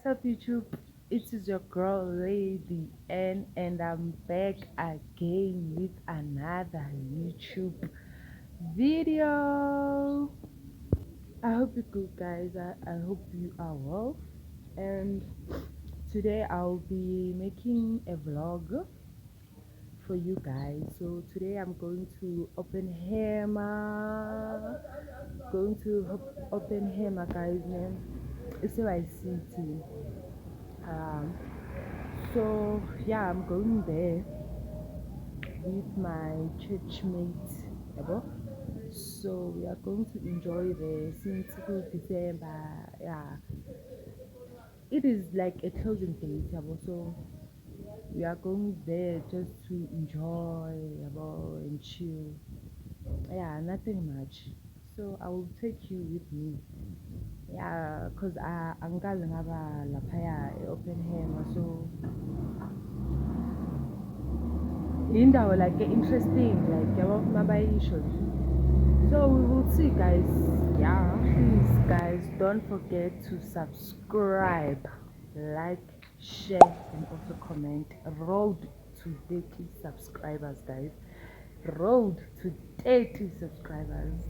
What's up, YouTube? It is your girl Lady N, and I'm back again with another YouTube video. I hope you're good, guys. I hope you are well. And today I'll be making a vlog for you guys. So today I'm going to Oppenheimer. Going to Oppenheimer, guys, man. It's a city. Um, so yeah, I'm going there with my church mates. Yabo. So we are going to enjoy the since December. Yeah, it is like a closing date. Yabo. So we are going there just to enjoy yabo, and chill. Yeah, nothing much. So I will take you with me. Yeah, cause angikaze ngaba laphaya Oppenheimer. So indawo like interesting, like yabo mabayisho. So we will see, guys. Yeah, please guys, don't forget to subscribe, like, share, and also comment. Road to 30 subscribers, guys. Road to 30 subscribers.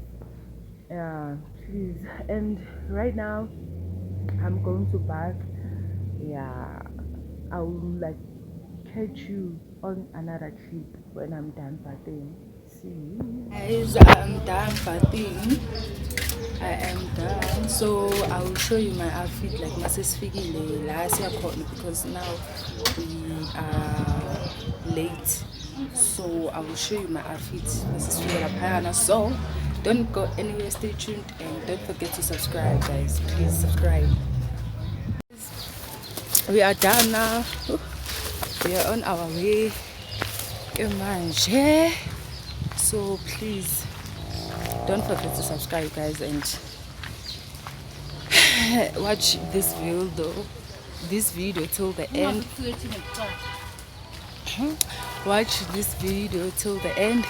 Yeah, please. And right now I'm going to back. Yeah, I will like catch you on another trip when I'm done partying. See you Guys, I'm done partying. I am done. So I will show you my outfit like Mrs. Figile last year because now we are late. So I will show you my outfit, Mrs. Figile. So don't go anywhere, stay tuned, and don't forget to subscribe, guys. Please subscribe. We are done now. We are on our way. Manje. So please don't forget to subscribe, guys, and watch this video till the end. Watch this video till the end.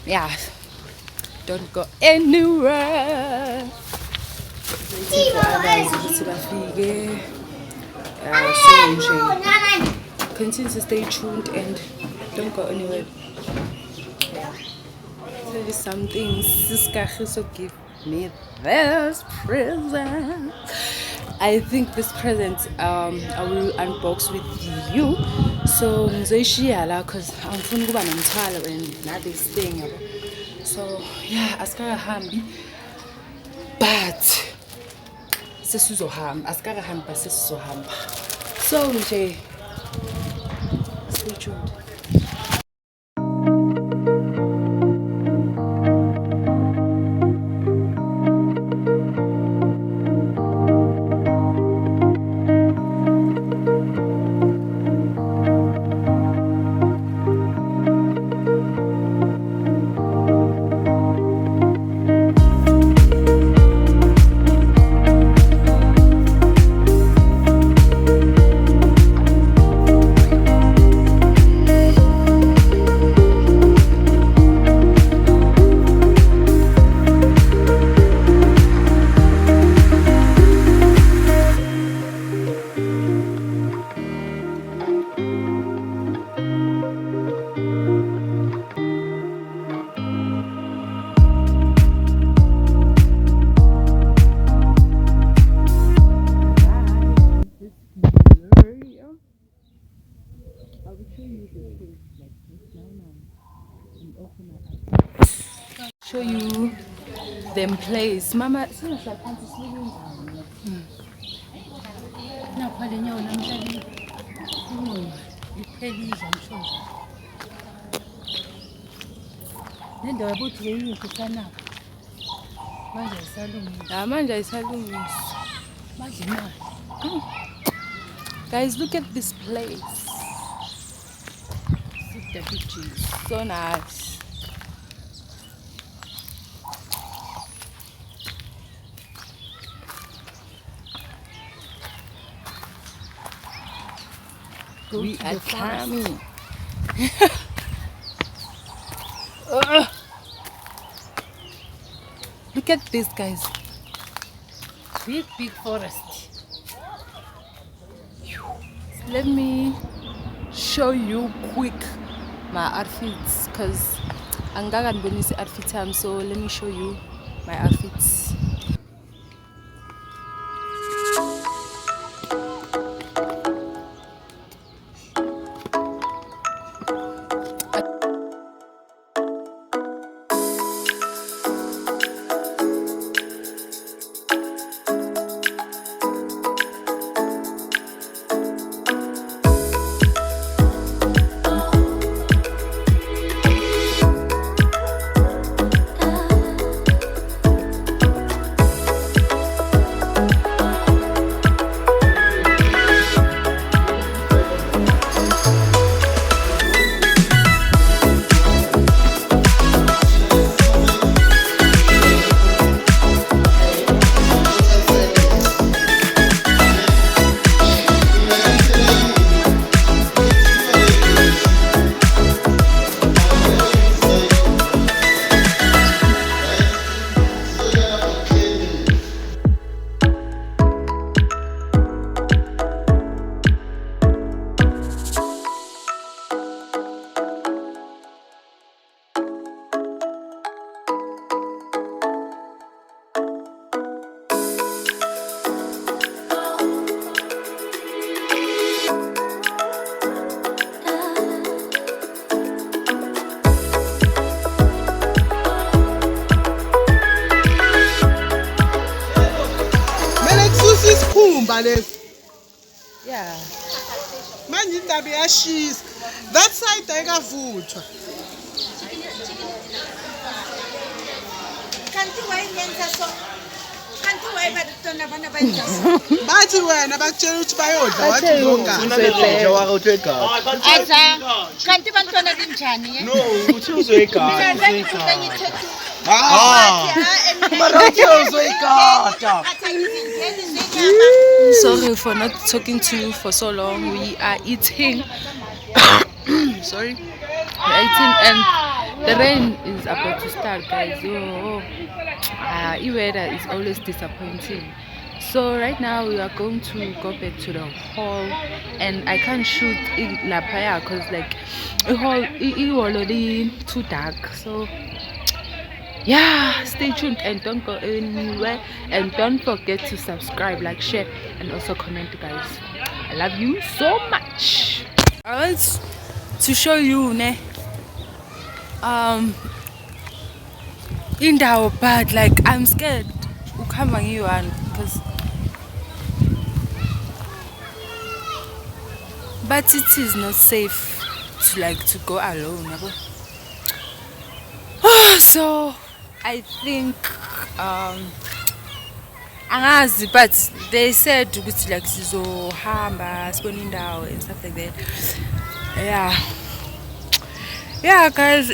Yeah, don't go anywhere. Continue to stay tuned and don't go anywhere. Tell you something, Siska Khiso give me this present. I think this present I will unbox with you. So ngizoyishiyala because angifuni ukuba nomthwalo and not this thing. So yeah, asikahambi but sesizohamba, asikahambi but sesizohamba. So nje stay tuned. Show you them place. Mama, manje ayisalungiswa. Guys, look at this place. So nice. We are coming. Look at this, guys. Big forest. let me show you quick my outfits because angakanibonisi outfit yami, so let me show you my outfits. Yeah. Manje indaba iyashisa. That side ayikavuthwa. Kanti wayenza so. Kanti wayebatona bana bayenza so. Bathi wena bakutshela ukuthi bayodla wathi uzongana. Aza kanti bantwana linjani No, uthi uzoyigada. Sorry for not talking to you for so long. We are eating. Sorry, we're eating, and the rain is about to start, guys. The weather is always disappointing. So right now we are going to go back to the hall, and I can't shoot in La Playa because like the hall it already too dark. So yeah, stay tuned and don't go anywhere, and don't forget to subscribe, like, share, and also comment, guys. I love you so much. I want to show you indawo, but like I'm scared ukuhamba ngiyi-one because but it is not safe to go alone, yabo. So I think angazi, but they said ukuthi like sizohamba sibone indawo and stuff like that. Yeah guys,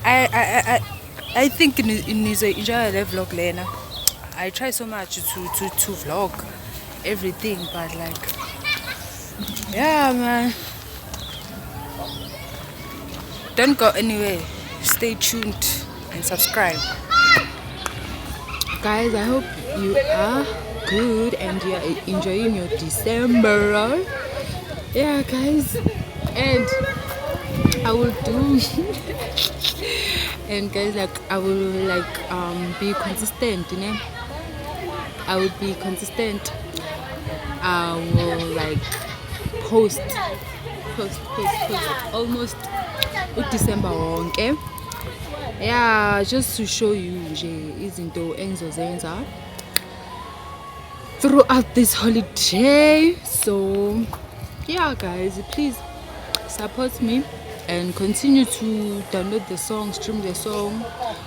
I think in enjoy the vlog lena. I try so much to vlog everything, but like yeah man, don't go anywhere, stay tuned and subscribe, guys. I hope you are good and you are enjoying your December. Yeah guys, and I will do and guys, like I will be consistent, you know. I will be consistent. I will like post almost December wonke. Yeah, just to show you izinto engizozenza throughout this holiday. So yeah guys, please support me and continue to download the song, stream the song.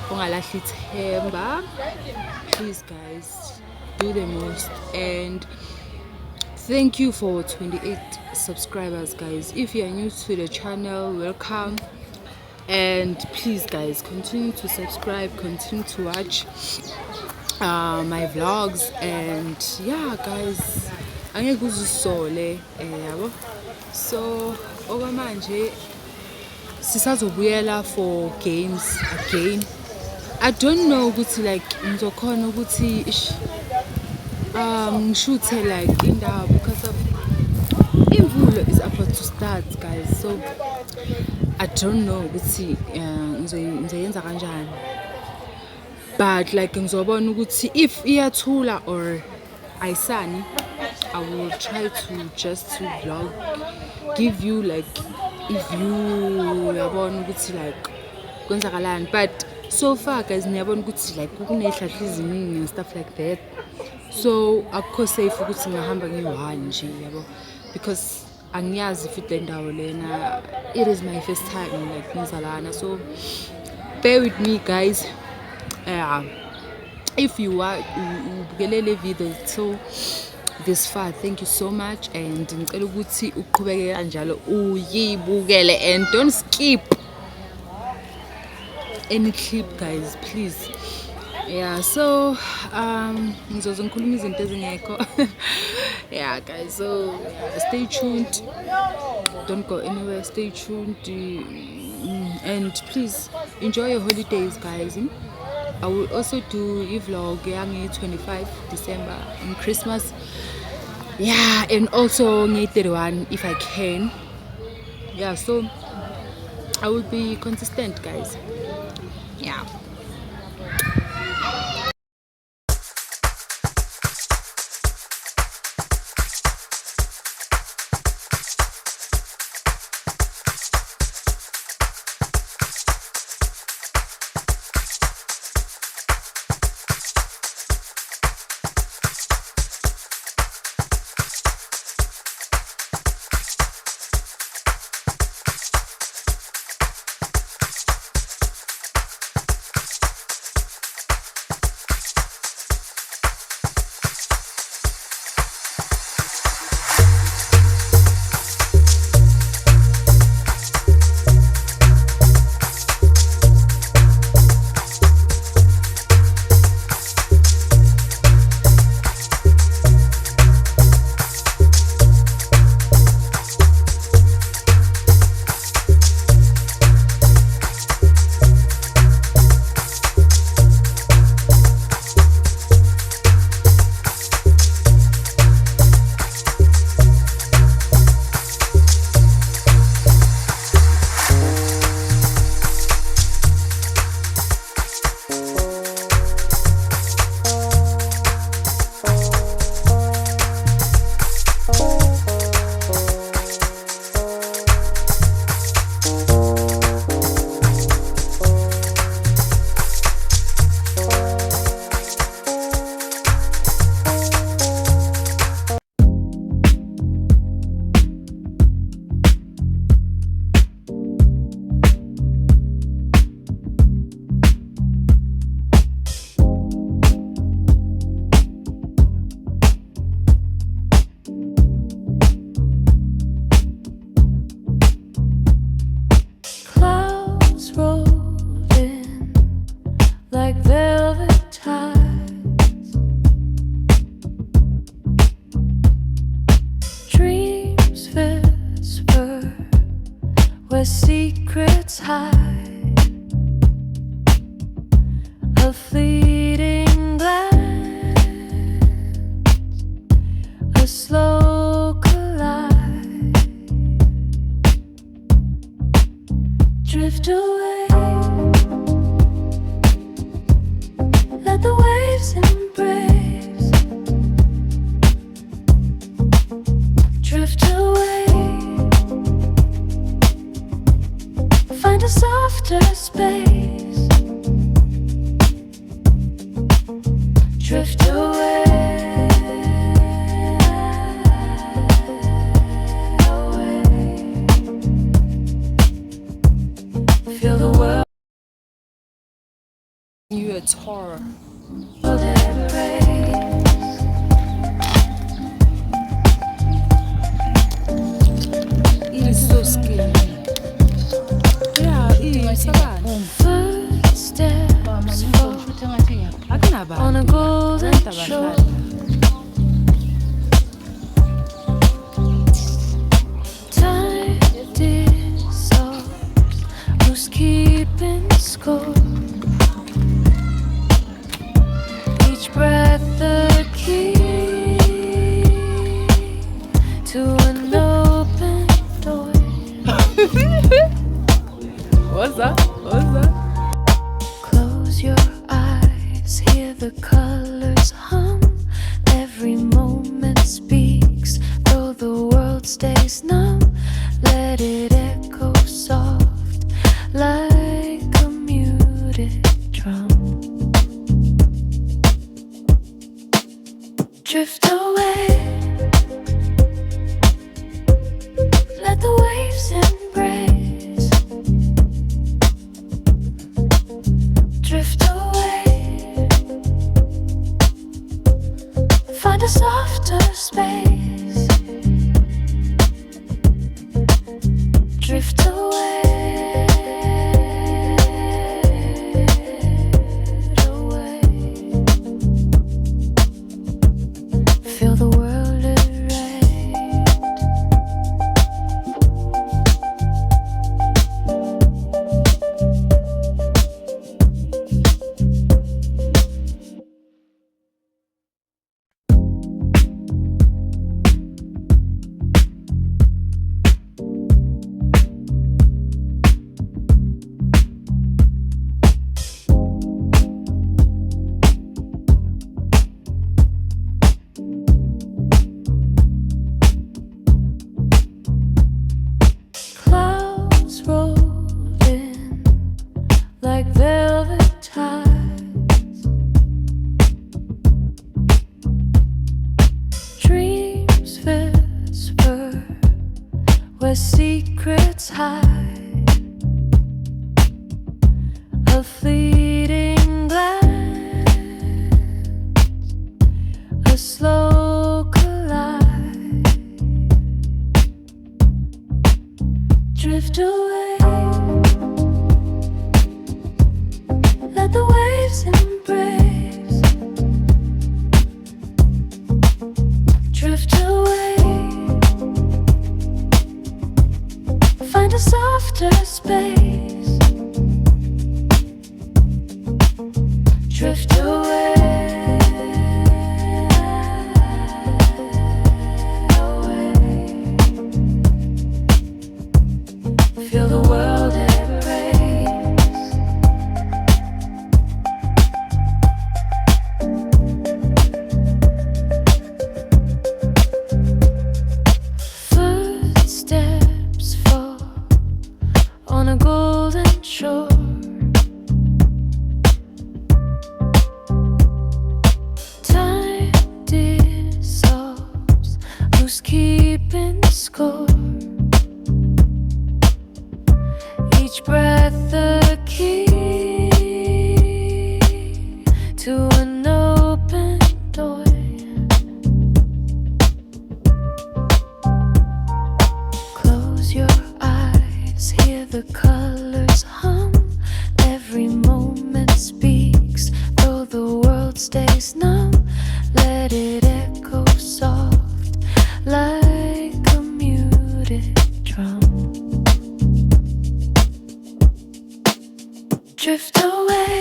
Ungalahli ithemba. Please guys, do the most. And thank you for 28 subscribers, guys. If you are new to the channel, welcome. And please guys, continue to subscribe, continue to watch my vlogs. And yeah guys, angeke uzisole yabo. So okwamanje sisazobuyela for games again. I don't know ukuthi like ngizokhona ukuthi ngishuthe like indawo because of start, guys. So I don't know ukuthi ngizoyenza kanjani. But like ngizobona ukuthi if iyathula or ayisani, I will try to just to vlog, give you like if you yabona ukuthi like kwenzakalani. But so far guys niyabona ukuthi like kuney'hlahla eziningi and stuff like that. So akukho safe ukuthi ngahamba ngiyi-one nje yabo, because angiyazi futhi le ndawo lena. It is my first time like ngizalana, so bear with me guys. If you are ubukele le video so this far, thank you so much, and ngicela ukuthi uqhubeke kanjalo uyibukele and don't skip any clip guys, please. Yeah, so ngizoze ngikhuluma izinto ezingekho. Yeah guys, so stay tuned, don't go anywhere, stay tuned, and please enjoy your holidays guys. I will also do a vlog on 25 December on Christmas. Yeah, and also on 31 if I can. Yeah, so I will be consistent guys. Yeah. where secrets hide, a fleeting glance, a slow collide, drift away, let the waves embrace, drift away, find a softer space, drift away, feel the world You a tour. embrace. It is so scary. Yeah, it is. Footsteps fall on a golden shore. Time dissolves, who's keeping score? Each breath the key to an open door. let it echo soft like a muted drum. Drift away, let the waves embrace. Drift away, find a softer space. Drift away, away. Feel the world erase. Clouds rolled in like velvet tides. Dreams whisper where secrets hide. A fleeting glance, a slow collide. Drift away, let the waves embrace. Drift away, find a softer space. Drift away, away. Feel the world embrace. Footsteps fall on a golden shore. Time dissolves, who's keeping score? Each breath a key to an open door. Close your eyes, hear the colors hum. Every moment speaks, though the world stays numb. Let it echo soft like a muted drum. Drift away,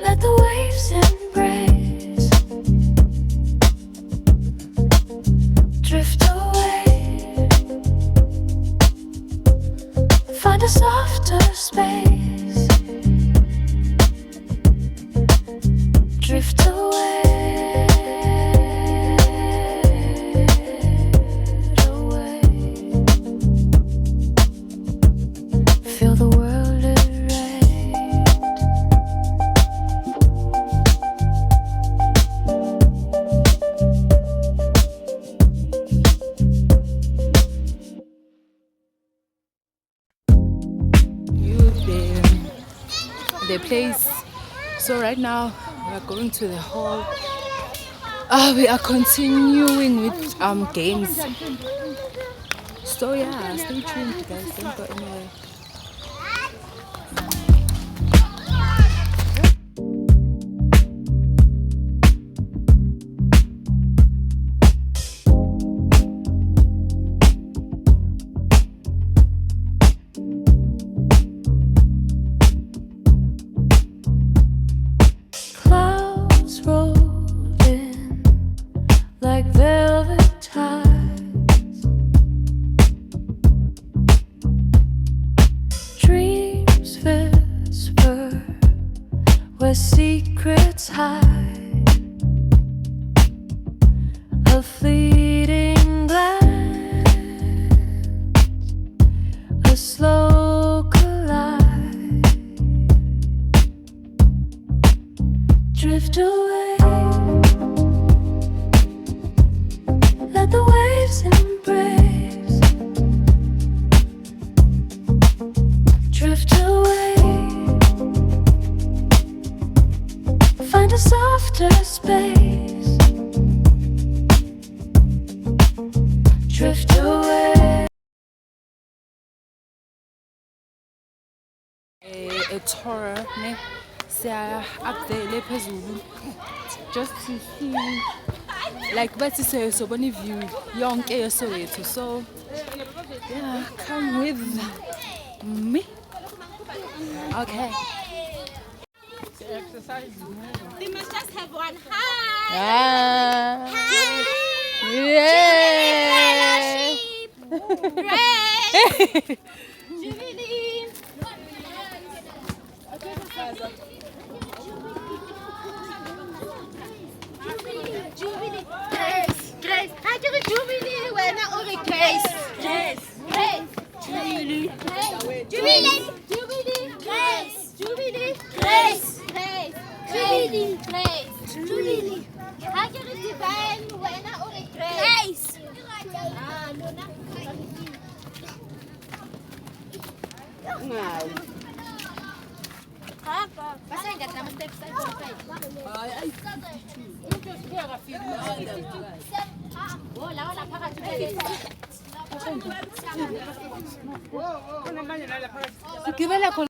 let the waves embrace. Drift away, find a softer space. Drift away, away. Feel the world erase. The place. So right now we are going to the hall. We are continuing with games. So yeah, stay tuned guys, don't go anywhere. Clouds rolled in like velvet tides. a tour, ne? Siya up there le phezulu just to see like bathi sobona view yonke yeSoweto. So yeah, come with me. Okay. They must just have one high. Ah. Yeah. Jubilee. Jubilee. Grace. How do you Jubilee when I only Grace? Grace. Jubilee. Jubilee. Jubilee. Grace. Jubilee. Grace. Grace. Jubilee. Grace. Jubilee. How do you divine when I only Grace? Ah, no, no. Basta engatar mas deve estar Sigibela khona